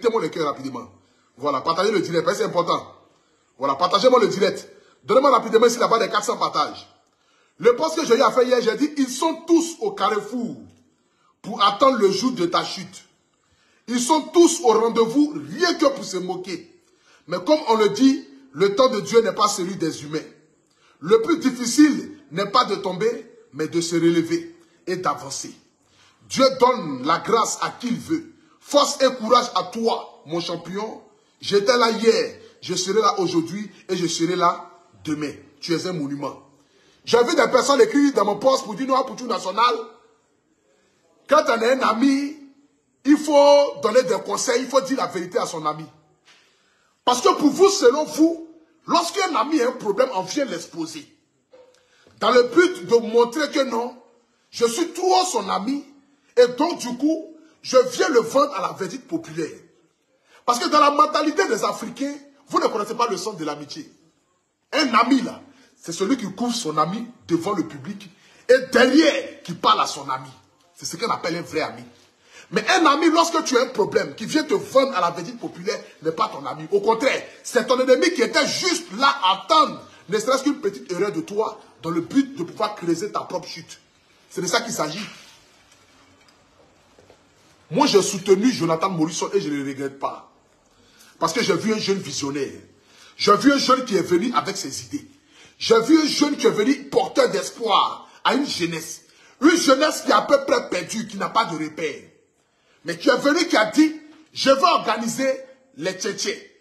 Mettez-moi le cœur rapidement. Voilà, partagez le direct, c'est important. Voilà, partagez-moi le direct. Donnez-moi rapidement ici là-bas des 400 partages. Le poste que j'ai eu à faire hier, j'ai dit, ils sont tous au carrefour pour attendre le jour de ta chute. Ils sont tous au rendez-vous, rien que pour se moquer. Mais comme on le dit, le temps de Dieu n'est pas celui des humains. Le plus difficile n'est pas de tomber, mais de se relever et d'avancer. Dieu donne la grâce à qui il veut. Force et courage à toi, mon champion. J'étais là hier, je serai là aujourd'hui et je serai là demain. Tu es un monument. J'ai vu des personnes écrire dans mon poste pour dire non, pour tout national. Quand on est un ami, il faut donner des conseils, il faut dire la vérité à son ami. Parce que pour vous, selon vous, lorsqu'un ami a un problème, on vient l'exposer. Dans le but de montrer que non, je suis trop son ami, et donc du coup, je viens le vendre à la verdict populaire. Parce que dans la mentalité des Africains, vous ne connaissez pas le sens de l'amitié. Un ami là, c'est celui qui couvre son ami devant le public, et derrière, qui parle à son ami. C'est ce qu'on appelle un vrai ami. Mais un ami, lorsque tu as un problème, qui vient te vendre à la verdict populaire, n'est pas ton ami. Au contraire, c'est ton ennemi qui était juste là à attendre, ne serait-ce qu'une petite erreur de toi, dans le but de pouvoir creuser ta propre chute. C'est de ça qu'il s'agit. Moi, j'ai soutenu Jonathan Morisson et je ne le regrette pas. Parce que j'ai vu un jeune visionnaire. J'ai vu un jeune qui est venu avec ses idées. J'ai vu un jeune qui est venu porteur d'espoir à une jeunesse. Une jeunesse qui est à peu près perdue, qui n'a pas de repère. Mais qui est venu, qui a dit, je vais organiser les Tchétchés.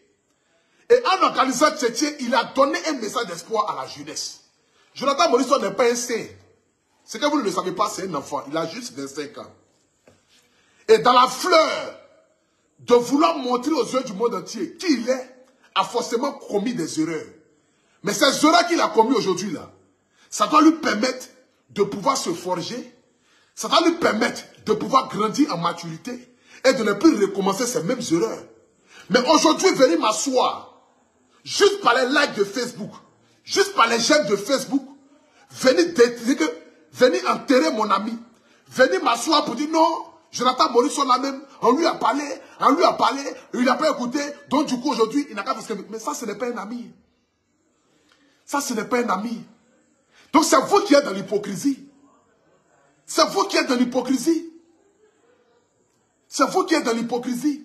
Et en organisant Tchétchés, il a donné un message d'espoir à la jeunesse. Jonathan Morisson n'est pas un saint. C'est que vous ne le savez pas, c'est un enfant. Il a juste 25 ans. Et dans la fleur de vouloir montrer aux yeux du monde entier qui il est, a forcément commis des erreurs. Mais ces erreurs qu'il a commises aujourd'hui là, ça doit lui permettre de pouvoir se forger, ça doit lui permettre de pouvoir grandir en maturité et de ne plus recommencer ces mêmes erreurs. Mais aujourd'hui, venir m'asseoir, juste par les likes de Facebook, juste par les j'aime de Facebook, venir enterrer mon ami, venir m'asseoir pour dire non, Jonathan Morisson là même, on lui a parlé, il n'a pas écouté, donc du coup aujourd'hui, il n'a qu'à faire. Mais ça, ce n'est pas un ami. Ça, ce n'est pas un ami. Donc c'est vous qui êtes dans l'hypocrisie. C'est vous qui êtes dans l'hypocrisie. C'est vous qui êtes dans l'hypocrisie.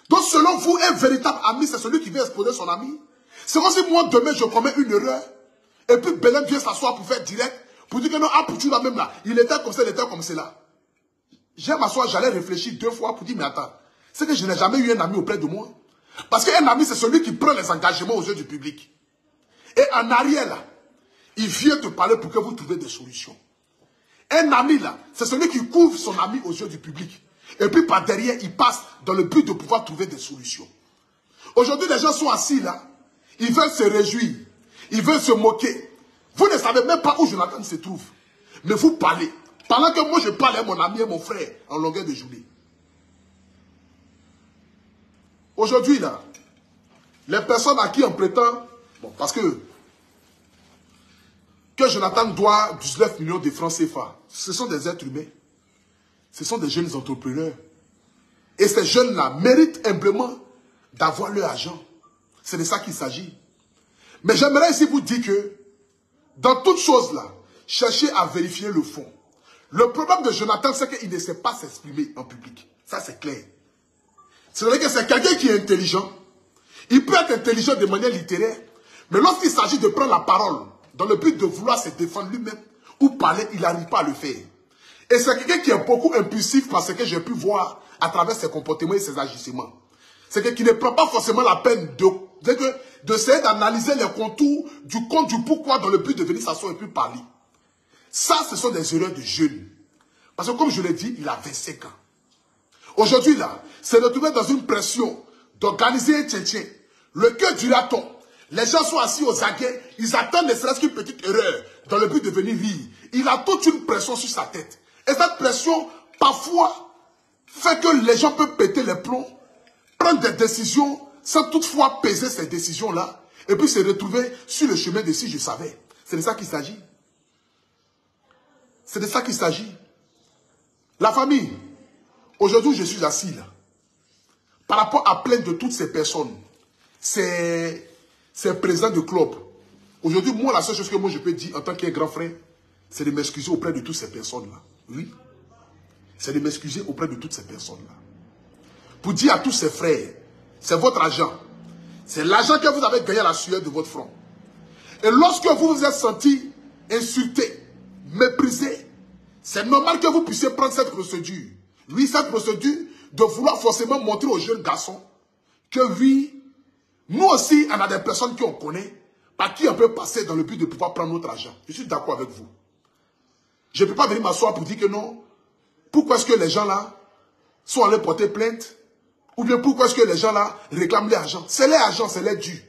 Donc selon vous, un véritable ami, c'est celui qui vient exposer son ami. C'est comme si moi, demain, je commets une erreur, et puis Belém vient s'asseoir pour faire direct, pour dire que non, ah, pour tu là même là, il était comme ça, il était comme cela. J'ai m'asseoir, j'allais réfléchir 2 fois pour dire, mais attends, c'est que je n'ai jamais eu un ami auprès de moi. Parce qu'un ami, c'est celui qui prend les engagements aux yeux du public. Et en arrière, là, il vient te parler pour que vous trouviez des solutions. Un ami, là, c'est celui qui couvre son ami aux yeux du public. Et puis par derrière, il passe dans le but de pouvoir trouver des solutions. Aujourd'hui, les gens sont assis là, ils veulent se réjouir, ils veulent se moquer. Vous ne savez même pas où Jonathan se trouve. Mais vous parlez. Pendant que moi je parle à mon ami et mon frère en longueur de journée. Aujourd'hui là, les personnes à qui on prétend, bon, parce que Jonathan doit 19 millions de francs CFA, ce sont des êtres humains. Ce sont des jeunes entrepreneurs. Et ces jeunes-là méritent humblement d'avoir leur argent. C'est de ça qu'il s'agit. Mais j'aimerais ici vous dire que, dans toute chose là, cherchez à vérifier le fond. Le problème de Jonathan, c'est qu'il ne sait pas s'exprimer en public. Ça, c'est clair. C'est-à-dire que c'est quelqu'un qui est intelligent. Il peut être intelligent de manière littéraire. Mais lorsqu'il s'agit de prendre la parole, dans le but de vouloir se défendre lui-même, ou parler, il n'arrive pas à le faire. Et c'est quelqu'un qui est beaucoup impulsif parce que j'ai pu voir à travers ses comportements et ses agissements. C'est quelqu'un qui ne prend pas forcément la peine d'essayer d'analyser les contours du compte du pourquoi dans le but de venir s'asseoir et puis parler. Ça, ce sont des erreurs de jeunes. Parce que comme je l'ai dit, il a 25 ans. Aujourd'hui, là, c'est retrouvé dans une pression d'organiser un tchétchén. Le cœur du raton. Les gens sont assis aux aguets, ils attendent ne serait-ce qu'une petite erreur dans le but de venir rire. Il a toute une pression sur sa tête. Et cette pression, parfois, fait que les gens peuvent péter les plombs, prendre des décisions sans toutefois peser ces décisions-là, et puis se retrouver sur le chemin de si je savais. C'est de ça qu'il s'agit. C'est de ça qu'il s'agit. La famille, aujourd'hui je suis assis là. par rapport à plainte de toutes ces personnes, ces présidents de club. Aujourd'hui, moi, la seule chose que moi je peux dire en tant qu'un grand frère, c'est de m'excuser auprès de toutes ces personnes-là. Oui. C'est de m'excuser auprès de toutes ces personnes-là. Pour dire à tous ces frères, c'est votre argent. C'est l'argent que vous avez gagné à la sueur de votre front. Et lorsque vous vous êtes senti insulté, méprisé, c'est normal que vous puissiez prendre cette procédure. Oui, cette procédure de vouloir forcément montrer aux jeunes garçons que oui, nous aussi, on a des personnes qu'on connaît, par qui on peut passer dans le but de pouvoir prendre notre argent. Je suis d'accord avec vous. Je ne peux pas venir m'asseoir pour dire que non. Pourquoi est-ce que les gens là sont allés porter plainte? Ou bien pourquoi est-ce que les gens là réclament l'argent? C'est leur argent, c'est leur dû.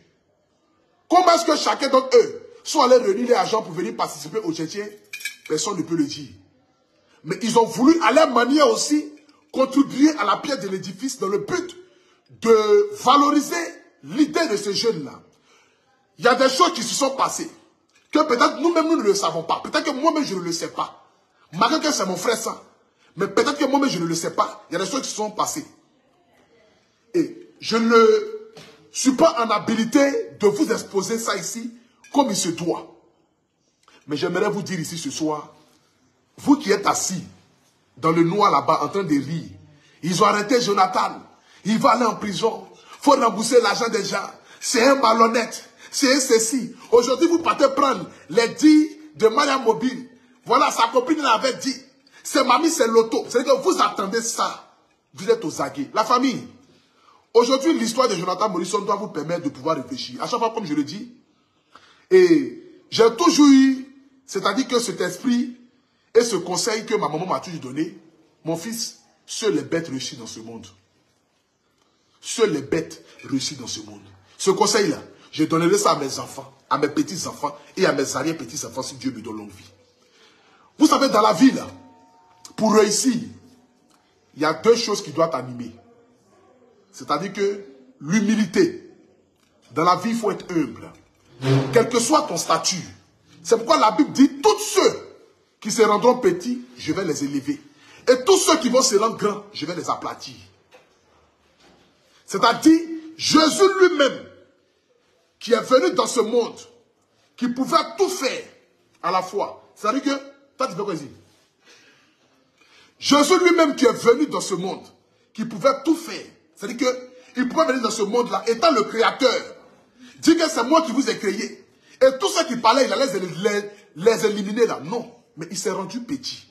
Comment est-ce que chacun d'entre eux sont allés réunir l'argent pour venir participer au Tchétchène? Personne ne peut le dire. Mais ils ont voulu à leur manière aussi contribuer à la pierre de l'édifice dans le but de valoriser l'idée de ces jeunes-là. Il y a des choses qui se sont passées que peut-être nous-mêmes nous ne le savons pas. Peut-être que moi-même je ne le sais pas. Malgré que c'est mon frère ça. Mais peut-être que moi-même je ne le sais pas. Il y a des choses qui se sont passées. Et je ne suis pas en habilité de vous exposer ça ici comme il se doit. Mais j'aimerais vous dire ici ce soir, vous qui êtes assis dans le noir là-bas en train de rire, ils ont arrêté Jonathan, il va aller en prison, il faut rembourser l'argent des gens, c'est un malhonnête, c'est un ceci. Aujourd'hui vous partez prendre les 10 de Maya Mobile, voilà sa copine l'avait dit, c'est mamie, c'est l'auto, c'est-à-dire que vous attendez ça, vous êtes aux aguets. La famille, aujourd'hui l'histoire de Jonathan Morrison doit vous permettre de pouvoir réfléchir, à chaque fois comme je le dis, et j'ai toujours eu, c'est-à-dire que cet esprit et ce conseil que ma maman m'a toujours donné, mon fils, seules les bêtes réussissent dans ce monde. Seules les bêtes réussissent dans ce monde. Ce conseil-là, je donnerai ça à mes enfants, à mes petits-enfants et à mes arrière-petits-enfants si Dieu me donne longue vie. Vous savez, dans la vie, là, pour réussir, il y a deux choses qui doivent t'animer. C'est-à-dire que l'humilité. Dans la vie, il faut être humble. Quel que soit ton statut. C'est pourquoi la Bible dit, tous ceux qui se rendront petits, je vais les élever. Et tous ceux qui vont se rendre grands, je vais les aplatir. C'est-à-dire, Jésus lui-même, qui est venu dans ce monde, qui pouvait tout faire à la fois. C'est-à-dire que, toi tu fais quoi ici? Jésus lui-même qui est venu dans ce monde, qui pouvait tout faire. C'est-à-dire qu'il pouvait venir dans ce monde-là, étant le créateur, dire que c'est moi qui vous ai créé. Et tous ceux qui parlaient, il allait les éliminer là. Non. Mais il s'est rendu petit.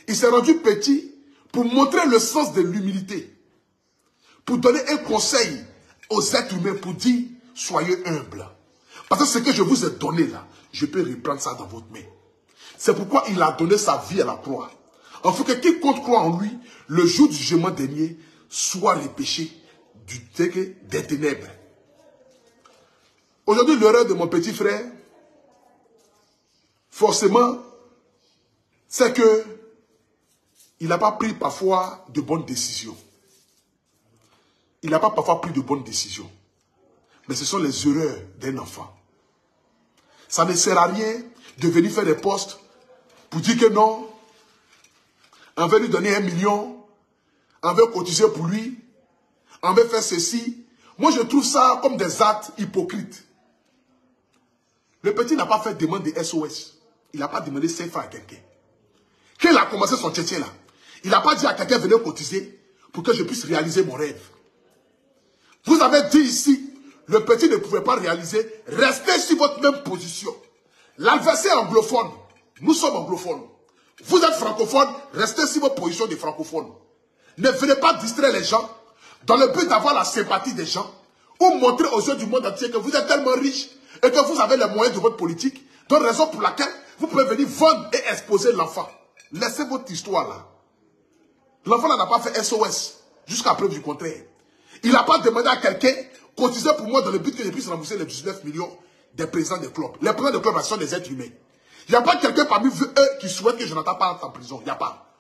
Il s'est rendu petit pour montrer le sens de l'humilité. Pour donner un conseil aux êtres humains pour dire, soyez humbles. Parce que ce que je vous ai donné là, je peux reprendre ça dans votre main. C'est pourquoi il a donné sa vie à la croix. En fait que quiconque croit en lui, le jour du jugement dernier, soit repêché des ténèbres. Aujourd'hui, l'erreur de mon petit frère, forcément, c'est que il n'a pas pris parfois de bonnes décisions. Il n'a pas parfois pris de bonnes décisions. Mais ce sont les erreurs d'un enfant. Ça ne sert à rien de venir faire des postes pour dire que non, on veut lui donner 1 million, on veut cotiser pour lui, on veut faire ceci. Moi, je trouve ça comme des actes hypocrites. Le petit n'a pas fait demande de SOS. Il n'a pas demandé CFA à quelqu'un. Quand il a commencé son tchétchène là, il n'a pas dit à quelqu'un venez cotiser pour que je puisse réaliser mon rêve. Vous avez dit ici, le petit ne pouvait pas réaliser, restez sur votre même position. L'adversaire anglophone, nous sommes anglophones. Vous êtes francophones, restez sur votre position de francophones. Ne venez pas distraire les gens dans le but d'avoir la sympathie des gens ou montrer aux yeux du monde entier que vous êtes tellement riches et que vous avez les moyens de votre politique, donc raison pour laquelle vous pouvez venir vendre et exposer l'enfant. Laissez votre histoire là. L'enfant n'a pas fait SOS, jusqu'à preuve du contraire. Il n'a pas demandé à quelqu'un cotiser pour moi dans le but que je puisse rembourser les 19 millions des présidents des clubs. Les présidents des clubs sont des êtres humains. Il n'y a pas quelqu'un parmi eux qui souhaite que Jonathan parte en prison. Il n'y a pas.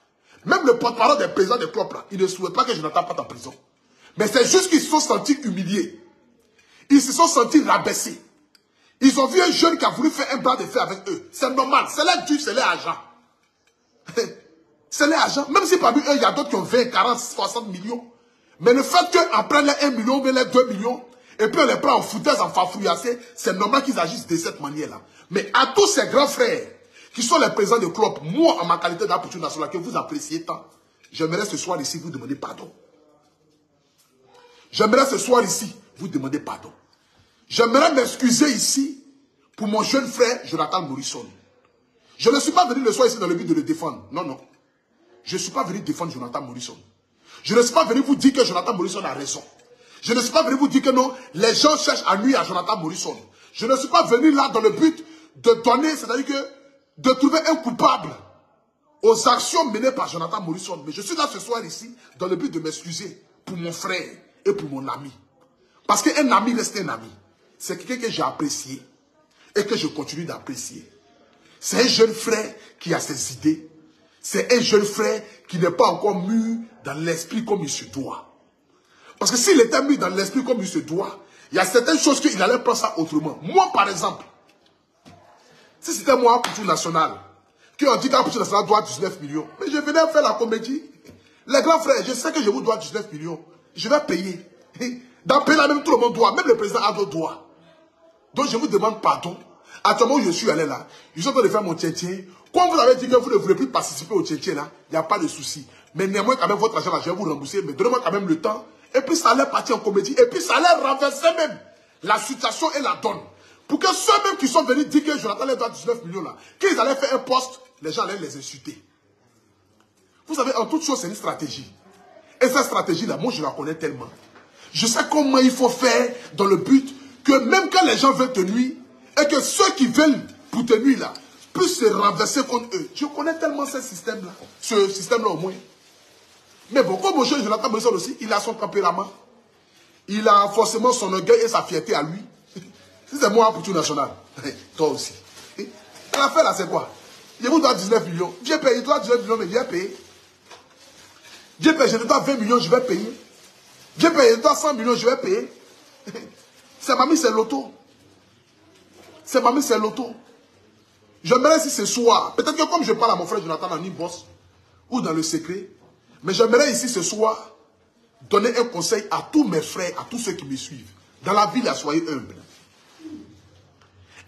Même le porte-parole des présidents des clubs, là, il ne souhaite pas que Jonathan parte en prison. Mais c'est juste qu'ils se sont sentis humiliés. Ils se sont sentis rabaissés. Ils ont vu un jeune qui a voulu faire un bras de fer avec eux. C'est normal. C'est leur dû, c'est leur argent. C'est leur argent. Même si parmi eux, il y a d'autres qui ont 20, 40, 60 millions. Mais le fait qu'on prenne les 1 million ou les 2 millions, et puis on les prend en foutaise, en fafouillassé, c'est normal qu'ils agissent de cette manière-là. Mais à tous ces grands frères, qui sont les présidents de club, moi, en ma qualité d'apôtre national, que vous appréciez tant, j'aimerais ce soir ici vous demander pardon. J'aimerais ce soir ici vous demander pardon. J'aimerais m'excuser ici pour mon jeune frère Jonathan Morrison. Je ne suis pas venu le soir ici dans le but de le défendre. Non, non. Je ne suis pas venu défendre Jonathan Morrison. Je ne suis pas venu vous dire que Jonathan Morrison a raison. Je ne suis pas venu vous dire que non, les gens cherchent à nuire à Jonathan Morrison. Je ne suis pas venu là dans le but de donner, c'est-à-dire que de trouver un coupable aux actions menées par Jonathan Morrison. Mais je suis là ce soir ici dans le but de m'excuser pour mon frère et pour mon ami. Parce qu'un ami reste un ami. C'est quelqu'un que j'ai apprécié et que je continue d'apprécier. C'est un jeune frère qui a ses idées. C'est un jeune frère qui n'est pas encore mûr dans l'esprit comme il se doit. Parce que s'il était mûr dans l'esprit comme il se doit, il y a certaines choses qu'il allait prendre ça autrement. Moi, par exemple, si c'était moi, Apoutou National, qui ont dit qu'Apoutou National doit 19 millions, mais je venais faire la comédie. Les grands frères, je sais que je vous dois 19 millions. Je vais payer. Dans le pays là, même tout le monde doit. Même le président Ado doit. Donc je vous demande pardon. Actuellement où je suis allé là, je suis en train de faire mon tien-tien. Quand vous avez dit que vous ne voulez plus participer au tien-tien là, il n'y a pas de souci. Mais néanmoins, quand même, votre argent là, je vais vous rembourser. Mais donnez-moi quand même le temps. Et puis ça allait partir en comédie. Et puis ça allait renverser même la situation et la donne. Pour que ceux-mêmes qui sont venus dire que Jonathan les doit 19 millions là, qu'ils allaient faire un poste, les gens allaient les insulter. Vous savez, en toute chose, c'est une stratégie. Et cette stratégie-là, moi, je la connais tellement. Je sais comment il faut faire dans le but que même quand les gens veulent te nuire, et que ceux qui veulent pour te nuire là, puissent se renverser contre eux. Je connais tellement ce système-là au moins. Mais bon, comme mon cher Jonathan Morrison aussi, il a son tempérament. Il a forcément son orgueil et sa fierté à lui. Si c'est moi pour tout national, toi aussi. L'affaire là, c'est quoi? Je vous dois 19 millions. Dieu paye, toi 19 millions, mais viens payer. Dieu paye, je te dois 20 millions, je vais payer. Dieu paye, je te dois 100 millions, je vais payer. C'est mamie, c'est l'auto. C'est mamie, c'est l'auto. J'aimerais ici ce soir, peut-être que comme je parle à mon frère Jonathan en boss ou dans le secret, mais j'aimerais ici ce soir donner un conseil à tous mes frères, à tous ceux qui me suivent. Dans la vie, là, soyez humbles.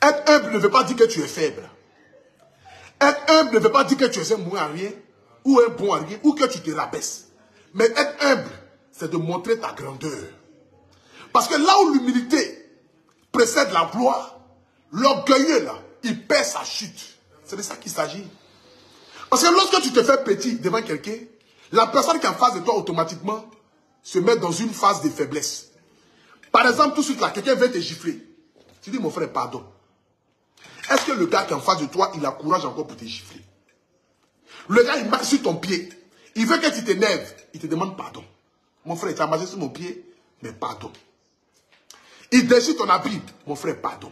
Être humble ne veut pas dire que tu es faible. Être humble ne veut pas dire que tu es un mauvais à rien, ou un bon à rien, ou que tu te rabaisses. Mais être humble, c'est de montrer ta grandeur. Parce que là où l'humilité précède la gloire, l'orgueilleux, là, il perd sa chute. C'est de ça qu'il s'agit. Parce que lorsque tu te fais petit devant quelqu'un, la personne qui est en face de toi, automatiquement, se met dans une phase de faiblesse. Par exemple, tout de suite là, quelqu'un vient te gifler. Tu dis, mon frère, pardon. Est-ce que le gars qui est en face de toi, il a courage encore pour te gifler? Le gars, il marche sur ton pied. Il veut que tu t'énerves. Il te demande pardon. Mon frère, tu as marché sur mon pied, mais pardon. Il déchire ton habit. Mon frère, pardon.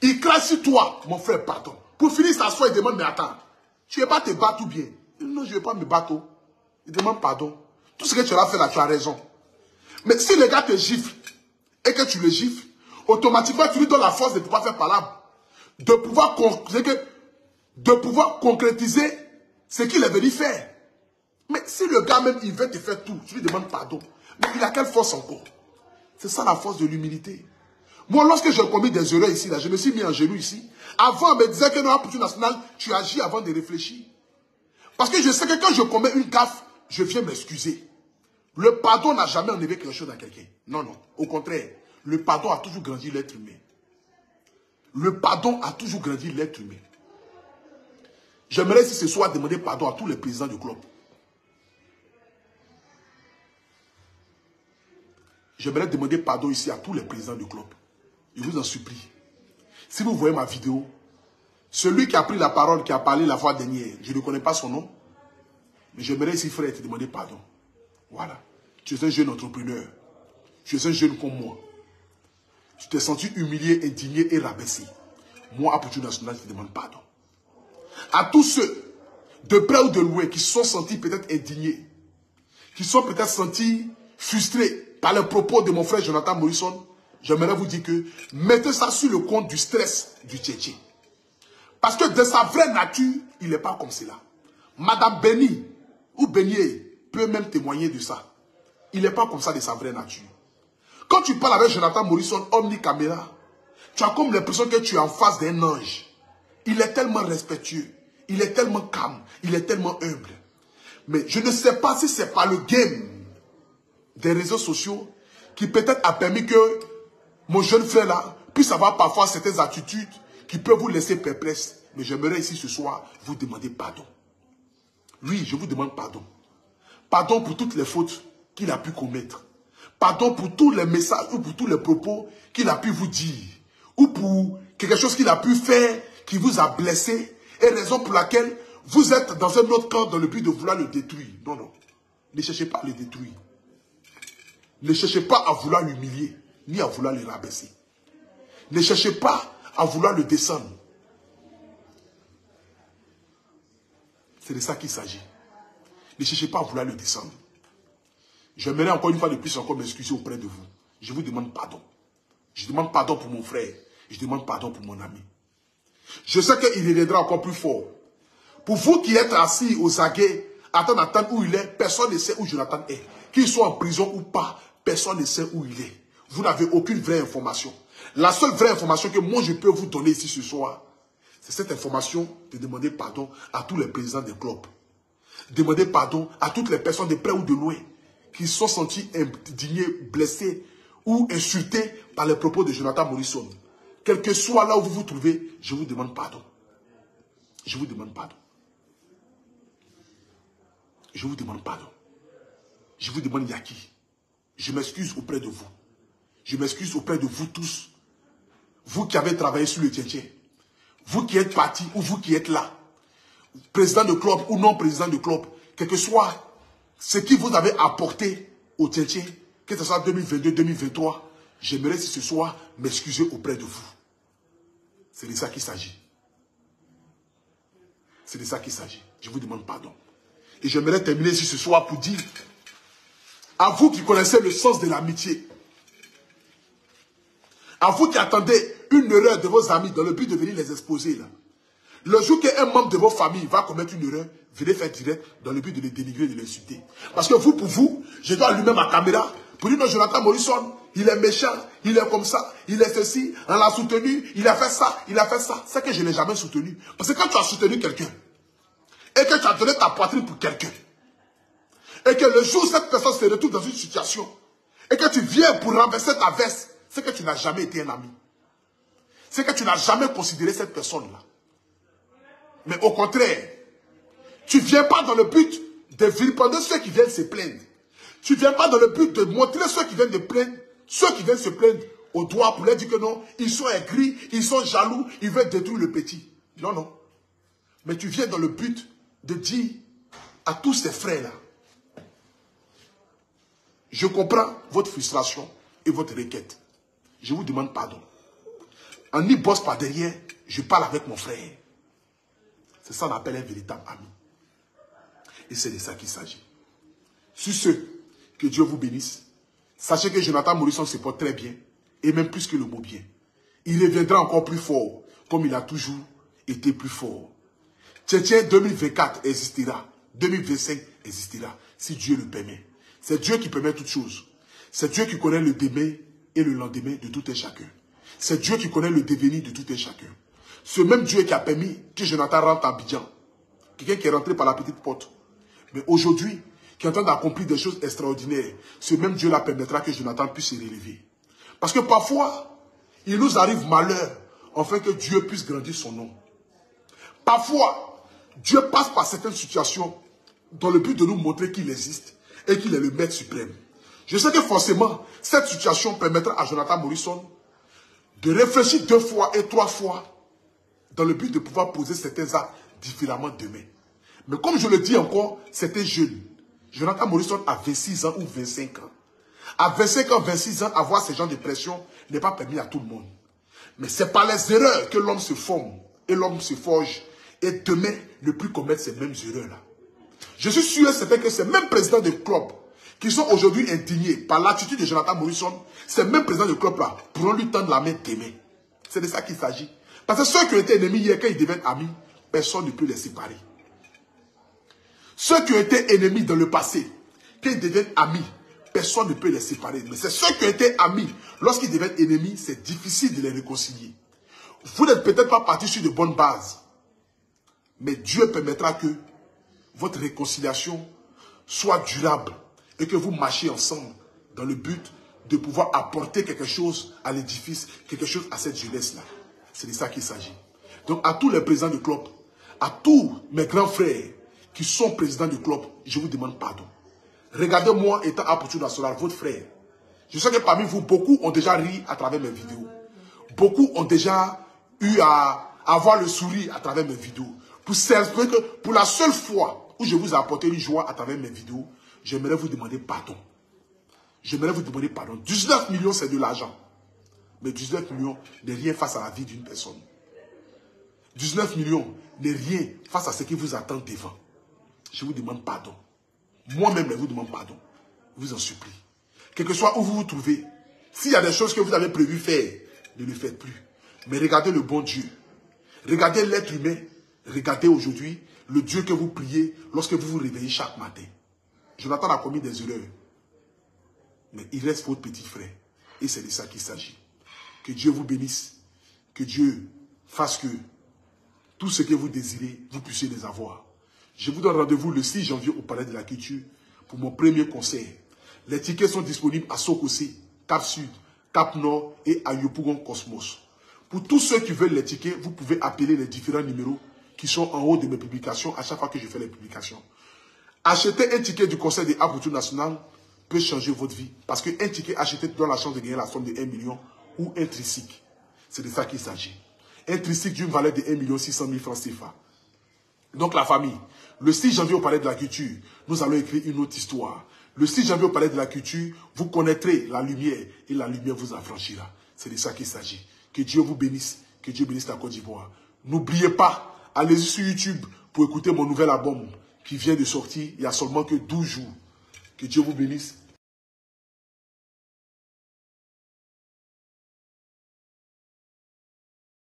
Il crache sur toi. Mon frère, pardon. Pour finir, s'assoit, il demande, mais attends, tu ne veux pas te battre ou bien? Non, je ne veux pas me battre. Il demande pardon. Tout ce que tu as fait là, tu as raison. Mais si le gars te gifle et que tu le gifles, automatiquement, tu lui donnes la force de pouvoir faire par de pouvoir concrétiser ce qu'il est venu faire. Mais si le gars même, il veut te faire tout, tu lui demandes pardon. Mais il a quelle force encore? C'est ça la force de l'humilité. Moi, lorsque j'ai commis des erreurs ici, là, je me suis mis en genoux ici. Avant, on me disait que dans la politique nationale, tu agis avant de réfléchir. Parce que je sais que quand je commets une gaffe, je viens m'excuser. Le pardon n'a jamais enlevé quelque chose à quelqu'un. Non, non. Au contraire, le pardon a toujours grandi l'être humain. Le pardon a toujours grandi l'être humain. J'aimerais ici ce soir demander pardon à tous les présidents du club. J'aimerais demander pardon ici à tous les présidents du club. Je vous en supplie. Si vous voyez ma vidéo, celui qui a pris la parole, qui a parlé la fois dernière, je ne connais pas son nom, mais j'aimerais ici, frère, te demander pardon. Voilà. Tu es un jeune entrepreneur. Tu es un jeune comme moi. Tu t'es senti humilié, indigné et rabaissé. Moi, Apôtre National, je te demande pardon. À tous ceux, de près ou de loin, qui se sont sentis peut-être indignés, qui sont peut-être sentis frustrés par les propos de mon frère Jonathan Morrison, j'aimerais vous dire que mettez ça sur le compte du stress du Tchétché. Parce que de sa vraie nature, il n'est pas comme cela. Madame Béni ou Beignet peut même témoigner de ça. il n'est pas comme ça de sa vraie nature. Quand tu parles avec Jonathan Morrison, omnicaméra, tu as comme l'impression que tu es en face d'un ange. Il est tellement respectueux, il est tellement calme, il est tellement humble. Mais je ne sais pas si c'est pas le game des réseaux sociaux qui peut-être a permis que mon jeune frère là puisse avoir parfois certaines attitudes qui peuvent vous laisser perplexe. Mais j'aimerais ici ce soir vous demander pardon. Oui, je vous demande pardon. Pardon pour toutes les fautes qu'il a pu commettre. Pardon pour tous les messages ou pour tous les propos qu'il a pu vous dire. Ou pour quelque chose qu'il a pu faire qui vous a blessé. Et raison pour laquelle vous êtes dans un autre camp dans le but de vouloir le détruire. Non, non. Ne cherchez pas à le détruire. Ne cherchez pas à vouloir l'humilier, ni à vouloir le rabaisser. Ne cherchez pas à vouloir le descendre. C'est de ça qu'il s'agit. Ne cherchez pas à vouloir le descendre. J'aimerais encore une fois de plus encore m'excuser auprès de vous. Je vous demande pardon. Je demande pardon pour mon frère. Je demande pardon pour mon ami. Je sais qu'il reviendra encore plus fort. Pour vous qui êtes assis aux aguets, attendre où il est, personne ne sait où Jonathan est. Qu'il soit en prison ou pas, personne ne sait où il est. Vous n'avez aucune vraie information. La seule vraie information que moi je peux vous donner ici ce soir, c'est cette information de demander pardon à tous les présidents des clubs. Demander pardon à toutes les personnes de près ou de loin qui se sont sentis indignés, blessés ou insultés par les propos de Jonathan Morrison. Quel que soit là où vous vous trouvez, je vous demande pardon. Je vous demande pardon. Je vous demande pardon. Je vous demande Yaki. Je m'excuse auprès de vous. Je m'excuse auprès de vous tous. Vous qui avez travaillé sur le Tchétchèn. Vous qui êtes partis ou vous qui êtes là. Président de club ou non président de club. Quel que soit ce qui vous avez apporté au Tchétchèn, que ce soit 2022, 2023, j'aimerais ce soir m'excuser auprès de vous. C'est de ça qu'il s'agit. C'est de ça qu'il s'agit. Je vous demande pardon. Et j'aimerais terminer ici ce soir pour dire à vous qui connaissez le sens de l'amitié, à vous qui attendez une erreur de vos amis dans le but de venir les exposer là. Le jour qu'un membre de vos familles va commettre une erreur, venez faire direct dans le but de les dénigrer, de les insulter. Parce que vous, pour vous, je dois allumer ma caméra pour dire non, Jonathan Morrison, il est méchant, il est comme ça, il est ceci, on l'a soutenu, il a fait ça, il a fait ça. C'est que je ne l'ai jamais soutenu. Parce que quand tu as soutenu quelqu'un, et que tu as donné ta poitrine pour quelqu'un, et que le jour où cette personne se retrouve dans une situation, et que tu viens pour renverser ta veste, c'est que tu n'as jamais été un ami. C'est que tu n'as jamais considéré cette personne-là. Mais au contraire, tu ne viens pas dans le but de vilipender ceux qui viennent se plaindre. Tu ne viens pas dans le but de montrer ceux qui viennent de plaindre, ceux qui viennent se plaindre au doigt pour leur dire que non, ils sont aigris, ils sont jaloux, ils veulent détruire le petit. Non, non. Mais tu viens dans le but de dire à tous ces frères-là, je comprends votre frustration et votre requête. Je vous demande pardon. En n'y bosse pas derrière, je parle avec mon frère. C'est ça qu'on appelle un véritable ami. Et c'est de ça qu'il s'agit. Sur ce, que Dieu vous bénisse. Sachez que Jonathan Morrison se porte très bien. Et même plus que le mot bien. Il reviendra encore plus fort. Comme il a toujours été plus fort. Tchétchèn 2024 existera. 2025 existera. Si Dieu le permet. C'est Dieu qui permet toutes choses. C'est Dieu qui connaît le demain et le lendemain de tout un chacun. C'est Dieu qui connaît le devenir de tout un chacun. Ce même Dieu qui a permis que Jonathan rentre à Abidjan. Quelqu'un qui est rentré par la petite porte. Mais aujourd'hui, qui est en train d'accomplir des choses extraordinaires, ce même Dieu-là permettra que Jonathan puisse se relever. Parce que parfois, il nous arrive malheur, afin que Dieu puisse grandir son nom. Parfois, Dieu passe par certaines situations dans le but de nous montrer qu'il existe et qu'il est le maître suprême. Je sais que forcément, cette situation permettra à Jonathan Morrison de réfléchir 2 fois et 3 fois dans le but de pouvoir poser certains actes différemment demain. Mais comme je le dis encore, c'est un jeune. Jonathan Morrison a 26 ans ou 25 ans. À 25 ans, 26 ans, avoir ce genre de pression n'est pas permis à tout le monde. Mais c'est par les erreurs que l'homme se forme et l'homme se forge. Et demain, ne plus commettre ces mêmes erreurs-là. Je suis sûr et certain que ces mêmes présidents de clubs qui sont aujourd'hui indignés par l'attitude de Jonathan Morrison, ces mêmes présidents de clubs-là pourront lui tendre la main demain. C'est de ça qu'il s'agit. Parce que ceux qui ont été ennemis hier, quand ils deviennent amis, personne ne peut les séparer. Ceux qui ont été ennemis dans le passé, quand ils deviennent amis, personne ne peut les séparer. Mais c'est ceux qui ont été amis. Lorsqu'ils deviennent ennemis, c'est difficile de les réconcilier. Vous n'êtes peut-être pas partis sur de bonnes bases. Mais Dieu permettra que votre réconciliation soit durable et que vous marchiez ensemble dans le but de pouvoir apporter quelque chose à l'édifice, quelque chose à cette jeunesse-là. C'est de ça qu'il s'agit. Donc à tous les présidents de club, à tous mes grands frères qui sont présidents du club, je vous demande pardon. Regardez-moi étant Apôtre National, votre frère. Je sais que parmi vous, beaucoup ont déjà ri à travers mes vidéos. Beaucoup ont déjà eu à avoir le sourire à travers mes vidéos. Pour la seule fois où je vous ai apporté une joie à travers mes vidéos, j'aimerais vous demander pardon. J'aimerais vous demander pardon. 19 millions, c'est de l'argent. Mais 19 millions n'est rien face à la vie d'une personne. 19 millions n'est rien face à ce qui vous attend devant. Je vous demande pardon. Moi-même, je vous demande pardon. Je vous en supplie. Quel que soit où vous vous trouvez, s'il y a des choses que vous avez prévu faire, ne le faites plus. Mais regardez le bon Dieu. Regardez l'être humain. Regardez aujourd'hui le Dieu que vous priez lorsque vous vous réveillez chaque matin. Jonathan a commis des erreurs. Mais il reste votre petit frère. Et c'est de ça qu'il s'agit. Que Dieu vous bénisse. Que Dieu fasse que tout ce que vous désirez, vous puissiez les avoir. Je vous donne rendez-vous le 6 janvier au Palais de la Culture pour mon premier concert. Les tickets sont disponibles à Sokosé, Cap Sud, Cap Nord et à Yopougon Cosmos. Pour tous ceux qui veulent les tickets, vous pouvez appeler les différents numéros qui sont en haut de mes publications à chaque fois que je fais les publications. Acheter un ticket du concert de Apôtre National peut changer votre vie. Parce qu'un ticket acheté donne la chance de gagner la somme de 1 million ou un tricycle. C'est de ça qu'il s'agit. Un tricycle d'une valeur de 1 600 000 francs CFA. Donc la famille, le 6 janvier au Palais de la Culture, nous allons écrire une autre histoire. Le 6 janvier au Palais de la Culture, vous connaîtrez la lumière et la lumière vous affranchira. C'est de ça qu'il s'agit. Que Dieu vous bénisse, que Dieu bénisse la Côte d'Ivoire. N'oubliez pas, allez-y sur YouTube pour écouter mon nouvel album qui vient de sortir il y a seulement que 12 jours. Que Dieu vous bénisse.